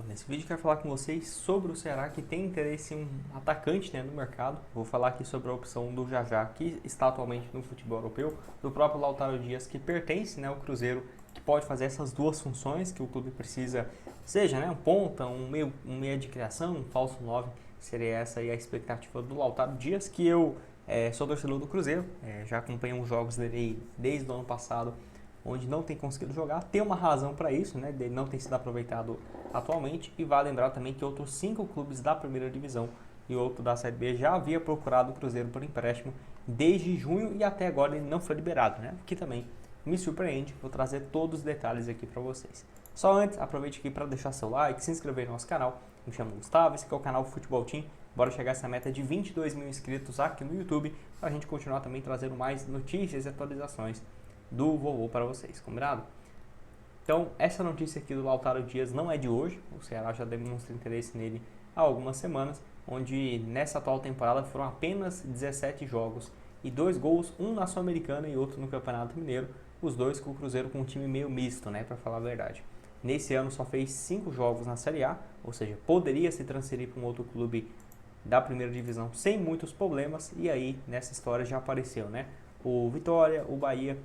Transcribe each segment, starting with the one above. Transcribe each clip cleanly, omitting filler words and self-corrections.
Nesse vídeo eu quero falar com vocês sobre o Ceará que tem interesse em um atacante, né, no mercado. Vou falar aqui sobre a opção do Jajá, que está atualmente no futebol europeu, do próprio Lautaro Dias, que pertence, né, ao Cruzeiro, que pode fazer essas duas funções que o clube precisa, seja, né, um ponta, um meia de criação, um falso 9, seria essa aí a expectativa do Lautaro Dias, que eu sou torcedor do Cruzeiro, já acompanho os jogos dele desde o ano passado, onde não tem conseguido jogar. Tem uma razão para isso, né, dele não tem sido aproveitado atualmente, e vale lembrar também que outros 5 clubes da primeira divisão e outro da Série B já havia procurado o Cruzeiro por empréstimo desde junho e até agora ele não foi liberado, né, que também me surpreende. Vou trazer todos os detalhes aqui para vocês. Só antes, aproveite aqui para deixar seu like, se inscrever no nosso canal. Me chamo Gustavo, esse aqui é o canal Futebol Team. Bora chegar a essa meta de 22 mil inscritos aqui no YouTube, para a gente continuar também trazendo mais notícias e atualizações do vovô para vocês, combinado? Então, essa notícia aqui do Lautaro Dias não é de hoje, o Ceará já demonstra interesse nele há algumas semanas, onde nessa atual temporada foram apenas 17 jogos e 2 gols, um na Sul-Americana e outro no Campeonato Mineiro, os dois com o Cruzeiro com um time meio misto, né, para falar a verdade. Nesse ano só fez 5 jogos na Série A, ou seja, poderia se transferir para um outro clube da primeira divisão sem muitos problemas, e aí nessa história já apareceu, né, o Vitória, o Bahia,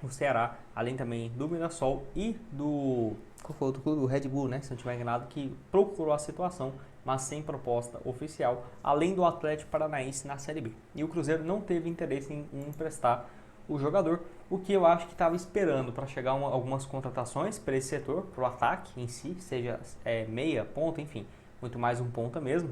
o Ceará, além também do Mirassol e do, qual foi o outro clube? O Red Bull, né, se não estiver enganado, que procurou a situação, mas sem proposta oficial, além do Atlético Paranaense na Série B. E o Cruzeiro não teve interesse em emprestar o jogador, o que eu acho que estava esperando para chegar algumas contratações para esse setor, para o ataque em si, seja meia, ponta, enfim, muito mais um ponta mesmo,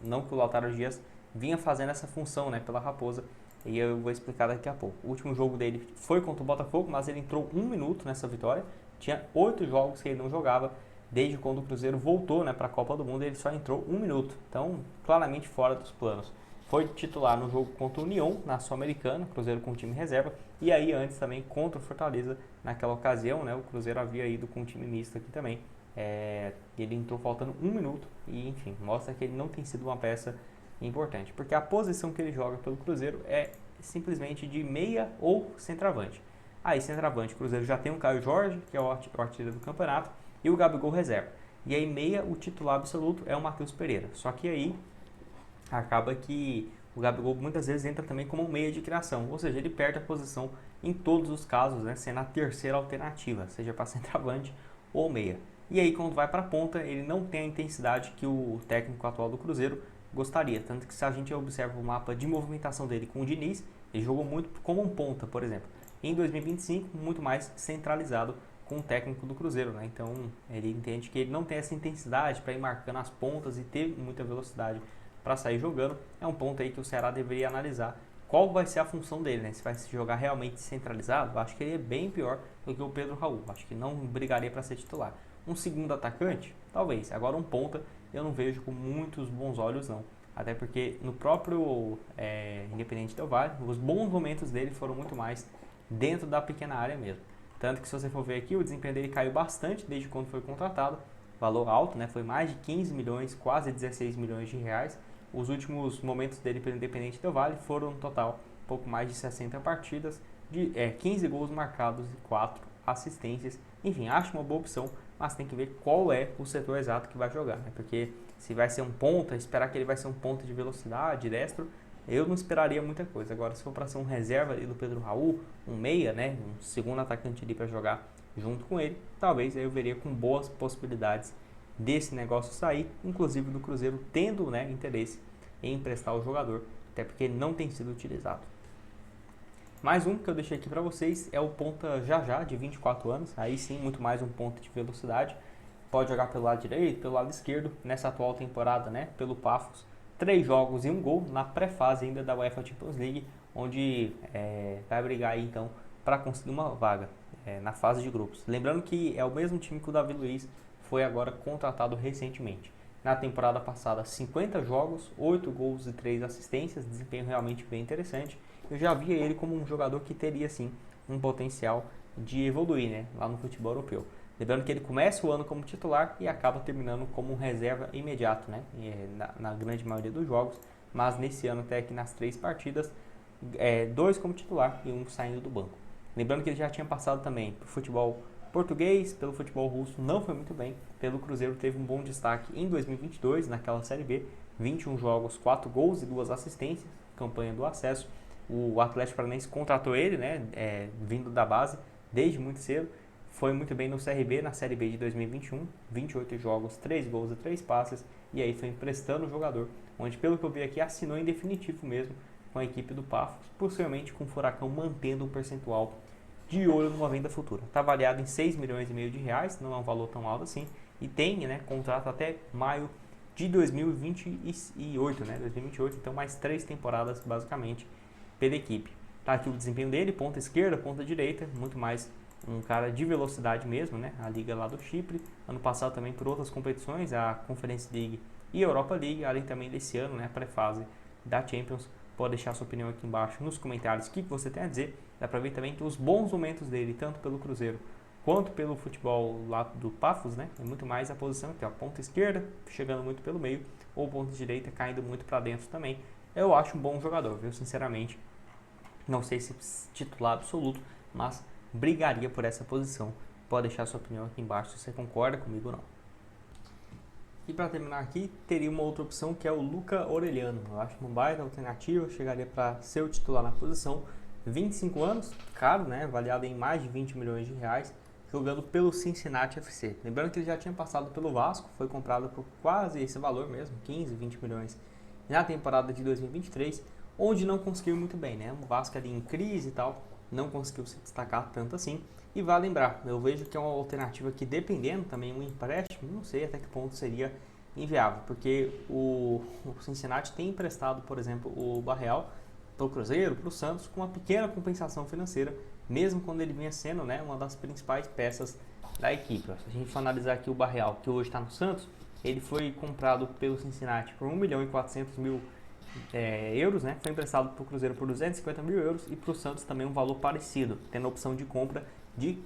não que o Lautaro Dias vinha fazendo essa função, né, pela Raposa, e eu vou explicar daqui a pouco. O último jogo dele foi contra o Botafogo, mas ele entrou 1 minuto nessa vitória. Tinha 8 jogos que ele não jogava desde quando o Cruzeiro voltou, né, para a Copa do Mundo. Ele só entrou 1 minuto, então claramente fora dos planos. Foi titular no jogo contra o União, na Sul-Americana, Cruzeiro com time reserva, e aí antes também contra o Fortaleza, naquela ocasião, né, o Cruzeiro havia ido com um time misto aqui também. Ele entrou faltando 1 minuto e, enfim, mostra que ele não tem sido uma peça importante, porque a posição que ele joga pelo Cruzeiro é simplesmente de meia ou centroavante. Aí, centroavante, o Cruzeiro já tem o Caio Jorge, que é o artilheiro do campeonato, e o Gabigol reserva. E aí, meia, o titular absoluto é o Matheus Pereira. Só que aí, acaba que o Gabigol muitas vezes entra também como meia de criação, ou seja, ele perde a posição em todos os casos, né, sendo a terceira alternativa, seja para centroavante ou meia. E aí, quando vai para a ponta, ele não tem a intensidade que o técnico atual do Cruzeiro gostaria, tanto que se a gente observa o mapa de movimentação dele com o Diniz, ele jogou muito como um ponta, por exemplo. Em 2025, muito mais centralizado com o técnico do Cruzeiro, né? Então ele entende que ele não tem essa intensidade para ir marcando as pontas e ter muita velocidade para sair jogando. É um ponto aí que o Ceará deveria analisar qual vai ser a função dele, né? Se vai se jogar realmente centralizado, acho que ele é bem pior do que o Pedro Raul, acho que não brigaria para ser titular. Um segundo atacante, talvez. Agora um ponta, eu não vejo com muitos bons olhos não. Até porque no próprio Independente Del Valle, os bons momentos dele foram muito mais dentro da pequena área mesmo. Tanto que se você for ver aqui, o desempenho dele caiu bastante desde quando foi contratado. Valor alto, né? Foi mais de 15 milhões, quase 16 milhões de reais. Os últimos momentos dele pelo Independente Del Valle foram no total pouco mais de 60 partidas, de 15 gols marcados e 4 assistências. Enfim, acho uma boa opção, mas tem que ver qual é o setor exato que vai jogar, né? Porque se vai ser um ponta, esperar que ele vai ser um ponta de velocidade, destro, eu não esperaria muita coisa. Agora, se for para ser um reserva ali do Pedro Raul, um meia, né, um segundo atacante ali para jogar junto com ele, talvez eu veria com boas possibilidades desse negócio sair, inclusive do Cruzeiro tendo, né, interesse em emprestar o jogador, até porque ele não tem sido utilizado. Mais um que eu deixei aqui para vocês é o ponta Jajá, de 24 anos, aí sim muito mais um ponta de velocidade, pode jogar pelo lado direito, pelo lado esquerdo, nessa atual temporada, né, pelo Paphos, 3 jogos e 1 gol na pré-fase ainda da UEFA Champions League, onde vai brigar aí então para conseguir uma vaga na fase de grupos. Lembrando que é o mesmo time que o Davi Luiz foi agora contratado recentemente. Na temporada passada, 50 jogos, 8 gols e 3 assistências, desempenho realmente bem interessante. Eu já via ele como um jogador que teria sim um potencial de evoluir, né, lá no futebol europeu. Lembrando que ele começa o ano como titular e acaba terminando como um reserva imediato, né, na grande maioria dos jogos, mas nesse ano até aqui nas 3 partidas, 2 como titular e 1 saindo do banco. Lembrando que ele já tinha passado também para o futebol Português, pelo futebol russo, não foi muito bem. Pelo Cruzeiro teve um bom destaque em 2022, naquela Série B. 21 jogos, 4 gols e 2 assistências, campanha do acesso. O Atlético Paranaense contratou ele, né, vindo da base, desde muito cedo. Foi muito bem no CRB, na Série B de 2021. 28 jogos, 3 gols e 3 passes. E aí foi emprestando o jogador, onde pelo que eu vi aqui assinou em definitivo mesmo com a equipe do Pafos, possivelmente com o Furacão mantendo um percentual de olho numa venda futura. Está avaliado em 6 milhões e meio de reais, não é um valor tão alto assim, e tem, né, contrato até maio de 2028, né, 2028, então mais 3 temporadas basicamente pela equipe. Tá aqui o desempenho dele, ponta esquerda, ponta direita, muito mais um cara de velocidade mesmo, né, a liga lá do Chipre, ano passado também por outras competições, a Conference League e a Europa League, além também desse ano, né, a pré-fase da Champions. Pode deixar sua opinião aqui embaixo nos comentários, o que você tem a dizer. Dá pra ver também que os bons momentos dele, tanto pelo Cruzeiro quanto pelo futebol lá do Pafos, né? É muito mais a posição aqui, ó, ponta esquerda, chegando muito pelo meio, ou ponta direita, caindo muito para dentro também. Eu acho um bom jogador, viu? Sinceramente, não sei se titular absoluto, mas brigaria por essa posição. Pode deixar sua opinião aqui embaixo se você concorda comigo ou não. E para terminar aqui, teria uma outra opção que é o Luca Orellano. Eu acho uma baita alternativa, chegaria para ser o titular na posição. 25 anos, caro, né? Avaliado em mais de 20 milhões de reais, jogando pelo Cincinnati FC. Lembrando que ele já tinha passado pelo Vasco, foi comprado por quase esse valor mesmo, 15, 20 milhões, na temporada de 2023, onde não conseguiu muito bem, né? O Vasco ali em crise e tal, não conseguiu se destacar tanto assim. E vale lembrar, eu vejo que é uma alternativa que, dependendo também um empréstimo, não sei até que ponto seria inviável, porque o Cincinnati tem emprestado, por exemplo, o Barreal para o Cruzeiro, para o Santos, com uma pequena compensação financeira, mesmo quando ele vinha sendo, né, uma das principais peças da equipe. Se a gente for analisar aqui o Barreal, que hoje está no Santos, ele foi comprado pelo Cincinnati por 1 milhão e 400 mil euros, né? Foi emprestado para o Cruzeiro por 250 mil euros e para o Santos também um valor parecido, tendo a opção de compra de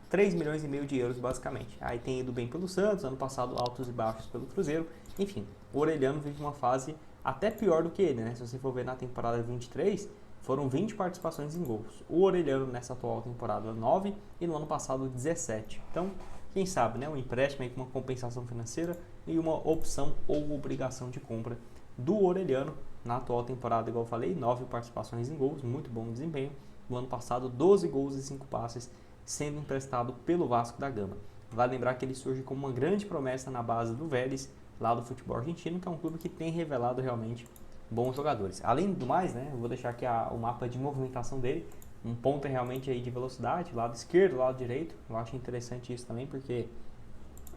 3 milhões e meio de euros basicamente. Aí tem ido bem pelo Santos, ano passado altos e baixos pelo Cruzeiro. Enfim, o Orellano vive uma fase até pior do que ele, né? Se você for ver na temporada 23, foram 20 participações em gols. O Orellano nessa atual temporada 9 e no ano passado 17. Então, quem sabe, né? Um empréstimo aí com uma compensação financeira e uma opção ou obrigação de compra do Orellano na atual temporada, igual eu falei, 9 participações em gols, muito bom desempenho. No ano passado, 12 gols e 5 passes, sendo emprestado pelo Vasco da Gama. Vale lembrar que ele surge como uma grande promessa na base do Vélez, lá do futebol argentino, que é um clube que tem revelado realmente bons jogadores. Além do mais, né, eu vou deixar aqui o mapa de movimentação dele, um ponto realmente aí de velocidade, lado esquerdo, lado direito. Eu acho interessante isso também, porque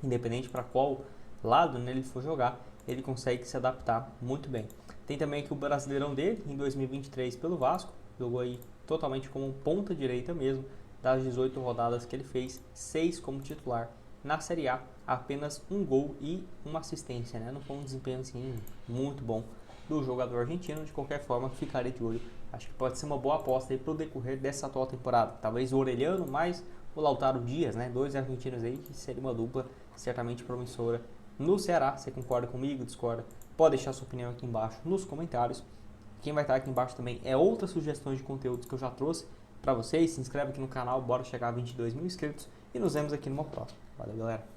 independente para qual lado, né, ele for jogar, ele consegue se adaptar muito bem. Tem também aqui o Brasileirão dele, em 2023 pelo Vasco, jogou aí totalmente como ponta direita mesmo. Das 18 rodadas que ele fez, 6 como titular. Na Série A, apenas um gol e uma assistência, né? Não foi um desempenho assim muito bom do jogador argentino. De qualquer forma, ficaria de olho. Acho que pode ser uma boa aposta aí para o decorrer dessa atual temporada. Talvez o Orellano mais o Lautaro Dias, né? 2 argentinos aí, que seria uma dupla certamente promissora no Ceará. Você concorda comigo, discorda? Pode deixar sua opinião aqui embaixo nos comentários. Quem vai estar aqui embaixo também é outras sugestões de conteúdos que eu já trouxe para vocês. Se inscreve aqui no canal, bora chegar a 22 mil inscritos e nos vemos aqui numa próxima. Valeu, galera!